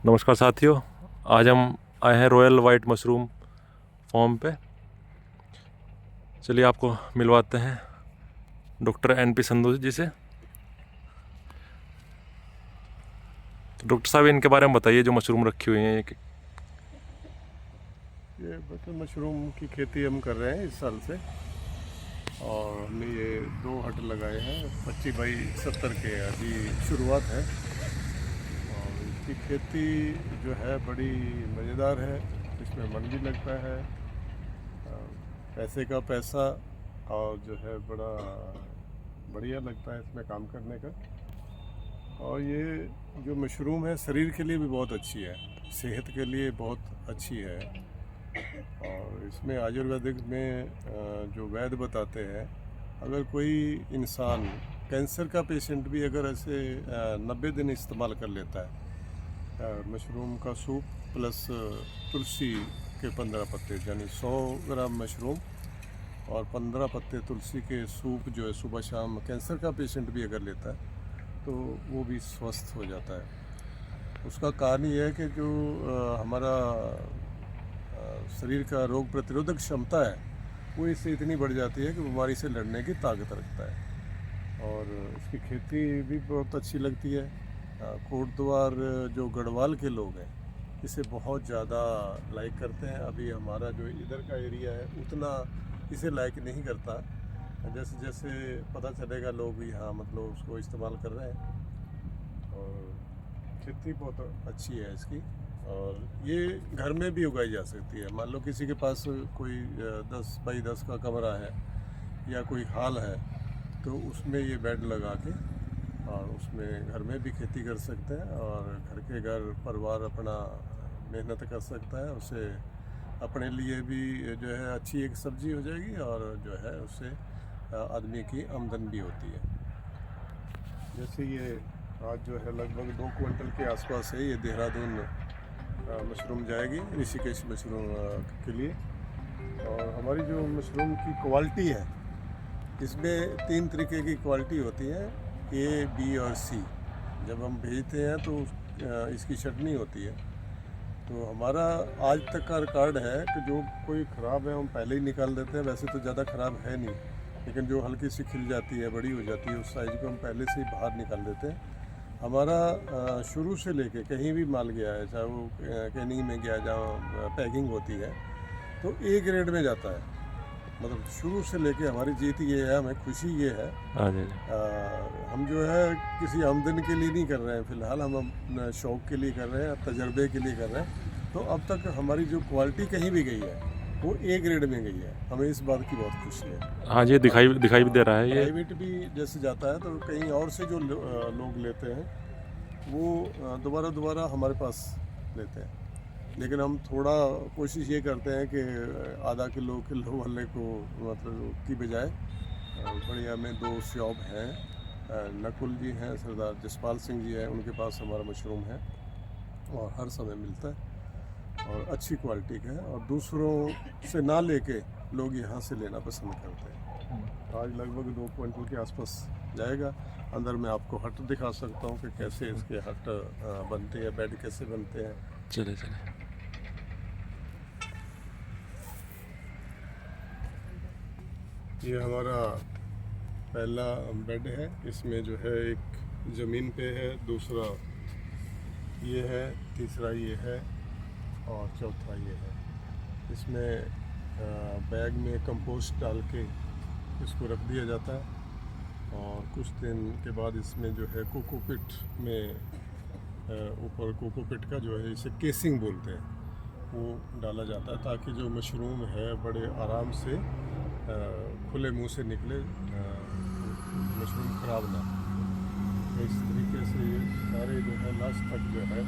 नमस्कार साथियों, आज हम आए हैं रॉयल वाइट मशरूम फार्म पे। चलिए आपको मिलवाते हैं डॉक्टर NP संधू जी से। तो डॉक्टर साहब, इनके बारे में बताइए, जो मशरूम रखी हुई हैं ये बस मशरूम की खेती हम कर रहे हैं इस साल से, और हमने ये 2 हट लगाए हैं 25 बाई 70 के। अभी शुरुआत है और इसकी खेती जो है बड़ी मज़ेदार है। इसमें मन भी लगता है, पैसे का पैसा, और जो है बड़ा बढ़िया लगता है इसमें काम करने का। और ये जो मशरूम है शरीर के लिए भी बहुत अच्छी है, सेहत के लिए बहुत अच्छी है। और इसमें आयुर्वेदिक में जो वैद्य बताते हैं, अगर कोई इंसान कैंसर का पेशेंट भी अगर ऐसे 90 दिन इस्तेमाल कर लेता है मशरूम का सूप प्लस तुलसी के 15 पत्ते, यानी 100 ग्राम मशरूम और 15 पत्ते तुलसी के सूप जो है सुबह शाम कैंसर का पेशेंट भी अगर लेता है तो वो भी स्वस्थ हो जाता है। उसका कारण ये है कि जो हमारा शरीर का रोग प्रतिरोधक क्षमता है वो इससे इतनी बढ़ जाती है कि बीमारी से लड़ने की ताकत रखता है। और इसकी खेती भी बहुत अच्छी लगती है। कोटद्वार जो गढ़वाल के लोग हैं इसे बहुत ज़्यादा लाइक करते हैं। अभी हमारा जो इधर का एरिया है उतना इसे लाइक नहीं करता। जैसे जैसे पता चलेगा लोग यहाँ मतलब उसको इस्तेमाल कर रहे हैं। और खेती बहुत अच्छी है इसकी, और ये घर में भी उगाई जा सकती है। मान लो किसी के पास कोई 10 बाई 10 का कमरा है या कोई हाल है तो उसमें ये बेड लगा के और उसमें घर में भी खेती कर सकते हैं, और घर परिवार अपना मेहनत कर सकता है। उससे अपने लिए भी जो है अच्छी एक सब्जी हो जाएगी, और जो है उससे आदमी की आमदन भी होती है। जैसे ये आज जो है लगभग 2 क्विंटल के आसपास है। ये देहरादून मशरूम जाएगी ऋषिकेश मशरूम के लिए। और हमारी जो मशरूम की क्वालिटी है इसमें 3 तरीके की क्वालिटी होती है, A, B और C। जब हम भेजते हैं तो इसकी चटनी होती है। तो हमारा आज तक का रिकॉर्ड है कि जो कोई ख़राब है हम पहले ही निकाल देते हैं। वैसे तो ज़्यादा ख़राब है नहीं, लेकिन जो हल्की सी खिल जाती है, बड़ी हो जाती है, उस साइज़ को हम पहले से ही बाहर निकाल देते हैं। हमारा शुरू से लेके कहीं भी माल गया है, चाहे वो कैनिंग में गया जहाँ पैकिंग होती है, तो A ग्रेड में जाता है। मतलब शुरू से लेके हमारी जीत ये है, हमें खुशी ये है। हाँ जी। हम जो है किसी आमदनी के लिए नहीं कर रहे हैं, फ़िलहाल हम अपने शौक़ के लिए कर रहे हैं, तजर्बे के लिए कर रहे हैं। तो अब तक हमारी जो क्वालिटी कहीं भी गई है वो A ग्रेड में गई है। हमें इस बात की बहुत खुशी है। हाँ जी, दिखाई भी दे रहा है ये। प्राइवेट भी जैसे जाता है तो कहीं और से जो लोग लेते हैं वो दोबारा हमारे पास लेते हैं। लेकिन हम थोड़ा कोशिश ये करते हैं कि आधा किलो वाले को मतलब की बजाय बढ़िया में 2 शॉप हैं, नकुल जी हैं, सरदार जसपाल सिंह जी हैं, उनके पास हमारा मशरूम है और हर समय मिलता है और अच्छी क्वालिटी का है, और दूसरों से ना लेके लोग यहाँ से लेना पसंद करते हैं। आज लगभग 2 क्विंटल के आसपास जाएगा। अंदर मैं आपको हट दिखा सकता हूँ कि कैसे इसके हट बनते हैं, बेड कैसे बनते हैं। चले चले। ये हमारा पहला बेड है। इसमें जो है एक ज़मीन पे है, दूसरा ये है, तीसरा ये है और चौथा ये है। इसमें बैग में कंपोस्ट डाल के इसको रख दिया जाता है, और कुछ दिन के बाद इसमें जो है कोकोपीट में ऊपर कोकोपीट का जो है इसे केसिंग बोलते हैं, वो डाला जाता है ताकि जो मशरूम है बड़े आराम से खुले मुंह से निकले, मशरूम ख़राब ना। तो इस तरीके से ये सारे जो है लास्ट तक जो है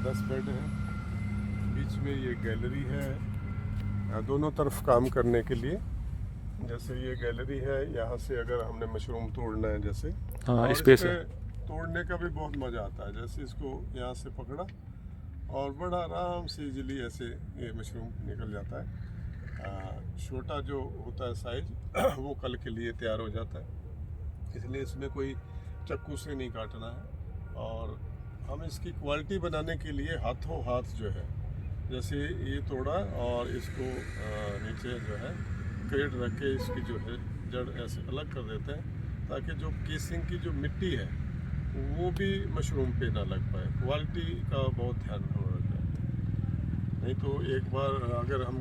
10 बेड है। बीच में ये गैलरी है दोनों तरफ काम करने के लिए। जैसे ये गैलरी है, यहाँ से अगर हमने मशरूम तोड़ना है जैसे, हाँ, स्पेस है। तोड़ने का भी बहुत मज़ा आता है। जैसे इसको यहाँ से पकड़ा और बड़ा आराम से इजीली ऐसे ये मशरूम निकल जाता है। छोटा जो होता है साइज वो कल के लिए तैयार हो जाता है, इसलिए इसमें कोई चाकू से नहीं काटना है। और हम इसकी क्वालिटी बनाने के लिए हाथों हाथ जो है, जैसे ये तोड़ा और इसको नीचे जो है क्रेट रख के इसकी जो है जड़ ऐसे अलग कर देते हैं, ताकि जो केसिंग की जो मिट्टी है वो भी मशरूम पे ना लग पाए। क्वालिटी का बहुत ध्यान रखना है, नहीं तो एक बार अगर हम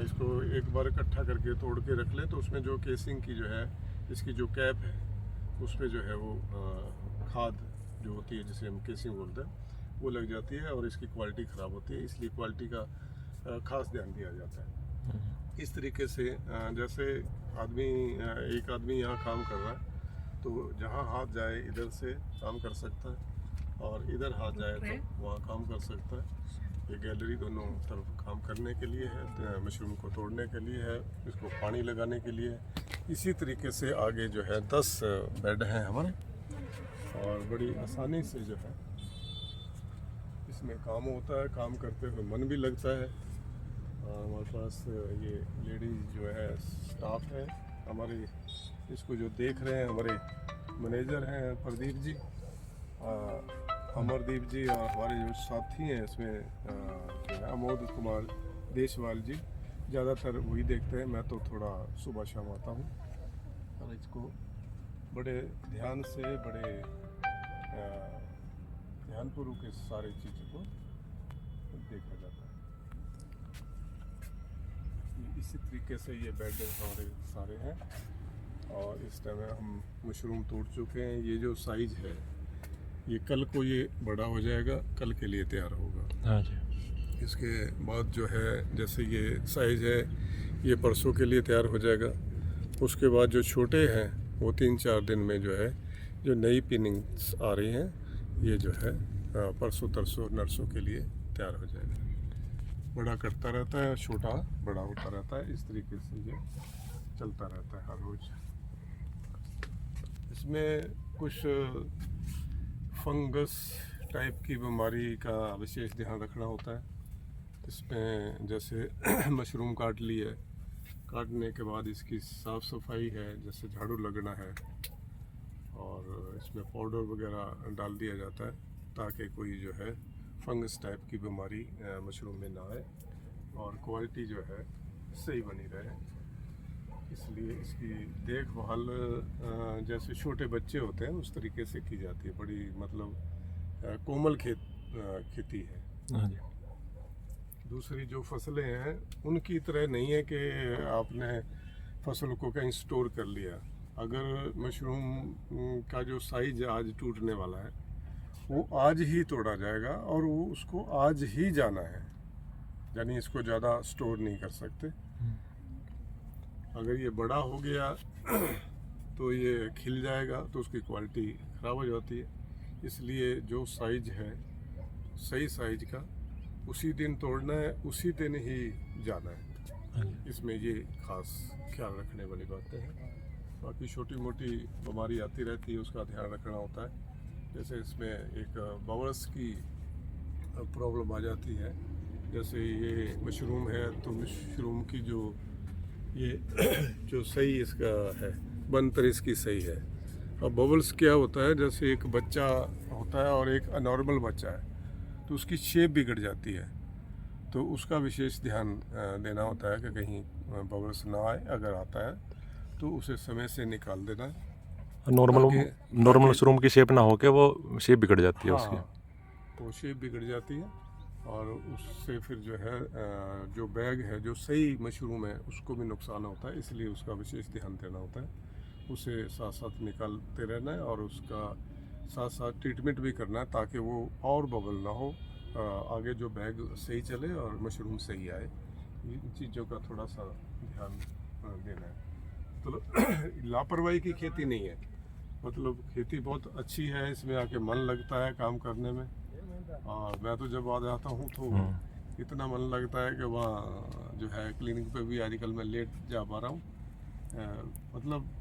इसको एक बार इकट्ठा करके तोड़ के रख लें तो उसमें जो केसिंग की जो है, इसकी जो कैप है उस पर जो है वो खाद जो होती है जिसे हम केसिंग बोलते हैं वो लग जाती है और इसकी क्वालिटी ख़राब होती है। इसलिए क्वालिटी का ख़ास ध्यान दिया जाता है। इस तरीके से जैसे एक आदमी यहाँ काम कर रहा है तो जहाँ हाथ जाए इधर से काम कर सकता है और इधर हाथ जाए तो वहाँ काम कर सकता है। ये गैलरी दोनों तरफ काम करने के लिए है, मशरूम को तोड़ने के लिए है, इसको पानी लगाने के लिए। इसी तरीके से आगे जो है 10 बेड हैं हमारे और बड़ी आसानी से जो है इसमें काम होता है। काम करते हुए मन भी लगता है। हमारे पास ये लेडीज जो है स्टाफ है हमारे, इसको जो देख रहे हैं हमारे मैनेजर हैं प्रदीप जी, अमरदीप जी, और हमारे जो साथी हैं इसमें जो है अमोद कुमार देशवाल जी, ज़्यादातर वही देखते हैं। मैं तो थोड़ा सुबह शाम आता हूँ और इसको बड़े ध्यान से बड़े ध्यानपूर्वक इस सारी चीज़ों को देखा जाता है। इसी तरीके से ये बेड हमारे सारे हैं और इस टाइम हम मशरूम तोड़ चुके हैं। ये जो साइज़ है ये कल को ये बड़ा हो जाएगा, कल के लिए तैयार होगा। हाँ जी। इसके बाद जो है जैसे ये साइज़ है ये परसों के लिए तैयार हो जाएगा। उसके बाद जो छोटे हैं वो 3-4 दिन में जो है जो नई पिनिंग्स आ रही हैं ये जो है परसों तरसों नरसों के लिए तैयार हो जाएगा। बड़ा कटता रहता है, छोटा बड़ा होता रहता है, इस तरीके से ये चलता रहता है हर रोज़। इसमें कुछ फंगस टाइप की बीमारी का विशेष ध्यान रखना होता है। इसमें जैसे मशरूम काट ली है, काटने के बाद इसकी साफ़ सफाई है, जैसे झाड़ू लगना है और इसमें पाउडर वगैरह डाल दिया जाता है ताकि कोई जो है फंगस टाइप की बीमारी मशरूम में ना आए और क्वालिटी जो है सही बनी रहे। इसलिए इसकी देखभाल जैसे छोटे बच्चे होते हैं उस तरीके से की जाती है। बड़ी मतलब कोमल खेती है। हाँ जी। दूसरी जो फसलें हैं उनकी तरह नहीं है कि आपने फसल को कहीं स्टोर कर लिया। अगर मशरूम का जो साइज आज टूटने वाला है वो आज ही तोड़ा जाएगा और वो उसको आज ही जाना है, यानी इसको ज़्यादा स्टोर नहीं कर सकते। अगर ये बड़ा हो गया तो ये खिल जाएगा तो उसकी क्वालिटी ख़राब हो जाती है। इसलिए जो साइज है सही साइज का उसी दिन तोड़ना है, उसी दिन ही जाना है। इसमें ये खास ख्याल रखने वाली बातें हैं। बाकी छोटी मोटी बीमारी आती रहती है, उसका ध्यान रखना होता है। जैसे इसमें एक बवल्स की प्रॉब्लम आ जाती है। जैसे ये मशरूम है तो मशरूम की जो ये जो सही इसका है बनतर इसकी सही है। अब बबल्स क्या होता है, जैसे एक बच्चा होता है और एक अनॉर्मल बच्चा है तो उसकी शेप बिगड़ जाती है, तो उसका विशेष ध्यान देना होता है कि कहीं बबल्स ना आए। अगर आता है तो उसे समय से निकाल देना। नॉर्मल मशरूम की शेप ना हो के वो शेप बिगड़ जाती है। हाँ, उसकी वो शेप बिगड़ जाती है और उससे फिर जो है जो बैग है जो सही मशरूम है उसको भी नुकसान होता है। इसलिए उसका विशेष ध्यान देना होता है। उसे साथ साथ निकालते रहना है और उसका साथ साथ ट्रीटमेंट भी करना है ताकि वो और बबल ना हो, आगे जो बैग सही चले और मशरूम सही आए। इन चीज़ों का थोड़ा सा ध्यान देना है। तो लापरवाही की खेती नहीं है, मतलब खेती बहुत अच्छी है। इसमें आके मन लगता है काम करने में। और मैं तो जब आ जाता हूँ तो इतना मन लगता है कि वहाँ जो है क्लिनिक पे भी आजकल मैं लेट जा पा रहा हूँ। मतलब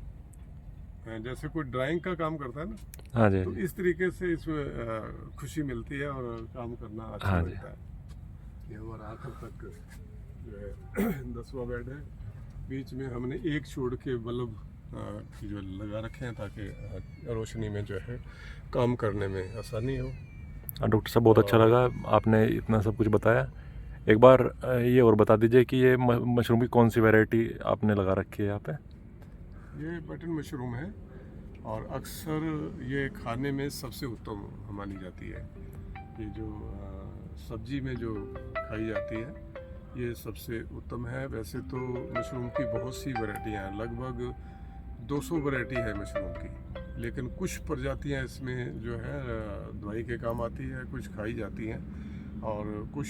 जैसे कोई ड्राइंग का काम करता है ना, हाँ जी, तो इस तरीके से इसमें खुशी मिलती है और काम करना अच्छा हाँ लगता है। ये हमारा आखिर तक जो है 10वां बेड है। बीच में हमने एक छोड़ के बल्ब की जो लगा रखे हैं ताकि रोशनी में जो है काम करने में आसानी हो। डॉक्टर साहब बहुत अच्छा लगा आपने इतना सब कुछ बताया। एक बार ये और बता दीजिए कि ये मशरूम की कौन सी वैरायटी आपने लगा रखी है यहाँ पे? ये बटन मशरूम है और अक्सर ये खाने में सबसे उत्तम मानी जाती है। ये जो सब्जी में जो खाई जाती है ये सबसे उत्तम है। वैसे तो मशरूम की बहुत सी वैरायटियाँ हैं, लगभग 200 वैरायटी है मशरूम की, लेकिन कुछ प्रजातियाँ इसमें जो है दवाई के काम आती है, कुछ खाई जाती हैं और कुछ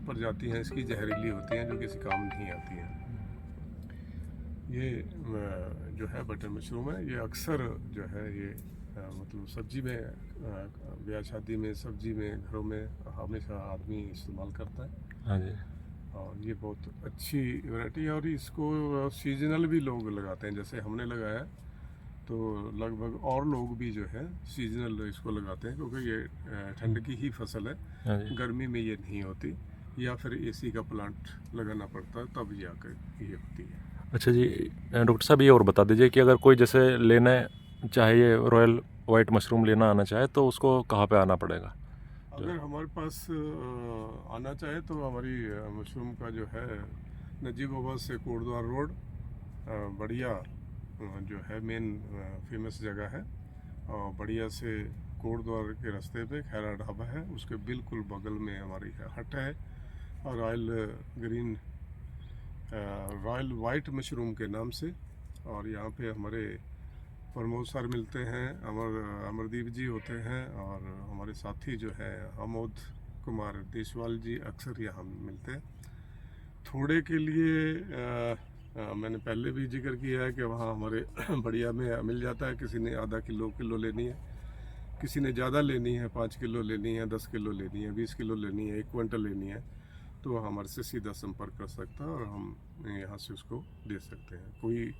प्रजातियाँ इसकी जहरीली होती हैं जो किसी काम नहीं आती हैं। ये जो है बटन मशरूम है, ये अक्सर जो है ये मतलब सब्जी में, ब्याह शादी में, सब्जी में, घरों में हमेशा आदमी इस्तेमाल करता है। हाँ जी। और ये बहुत अच्छी वैरायटी है और इसको सीजनल भी लोग लगाते हैं, जैसे हमने लगाया तो लगभग और लोग भी जो है सीजनल इसको लगाते हैं, क्योंकि ये ठंड की ही फसल है, हाँ जी। गर्मी में ये नहीं होती, या फिर एसी का प्लांट लगाना पड़ता है तब जाकर ये होती है। अच्छा जी, डॉक्टर साहब ये और बता दीजिए कि अगर कोई जैसे लेना चाहिए, रॉयल वाइट मशरूम लेना आना चाहे तो उसको कहाँ पे आना पड़ेगा? अगर हमारे पास आना चाहे तो हमारी मशरूम का जो है नजीबाबाद से कोटद्वार रोड, बढ़िया जो है मेन फेमस जगह है, और बढ़िया से कोटद्वार के रास्ते पे खैरा ढाबा है, उसके बिल्कुल बगल में हमारी हट है, और रॉयल वाइट मशरूम के नाम से। और यहाँ पे हमारे प्रमोद सर मिलते हैं, अमरदीप जी होते हैं, और हमारे साथी जो है आमोद कुमार देशवाल जी अक्सर यहाँ मिलते हैं। थोड़े के लिए मैंने पहले भी जिक्र किया है कि वहाँ हमारे बढ़िया में मिल जाता है। किसी ने आधा किलो लेनी है, किसी ने ज़्यादा लेनी है, 5 किलो लेनी है, 10 किलो लेनी है, 20 किलो लेनी है, 1 क्विंटल लेनी है, तो हमारे से सीधा संपर्क कर सकता है और हम यहाँ से उसको दे सकते हैं। कोई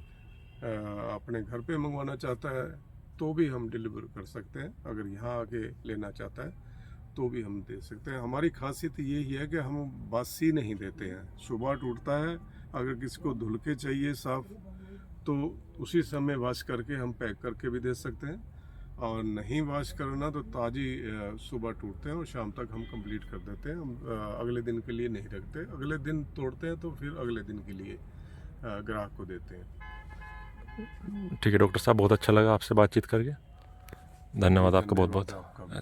अपने घर पे मंगवाना चाहता है तो भी हम डिलीवर कर सकते हैं, अगर यहाँ आके लेना चाहता है तो भी हम दे सकते हैं। हमारी खासियत यही है कि हम बासी नहीं देते हैं, सुबह टूटता है, अगर किसी को धुल के चाहिए साफ तो उसी समय वॉश करके हम पैक करके भी दे सकते हैं, और नहीं वॉश करना तो ताज़ी सुबह टूटते हैं और शाम तक हम कंप्लीट कर देते हैं। हम अगले दिन के लिए नहीं रखते, अगले दिन तोड़ते हैं तो फिर अगले दिन के लिए ग्राहक को देते हैं। ठीक है डॉक्टर साहब, बहुत अच्छा लगा आपसे बातचीत करके। धन्यवाद आपका बहुत बहुत। आपका।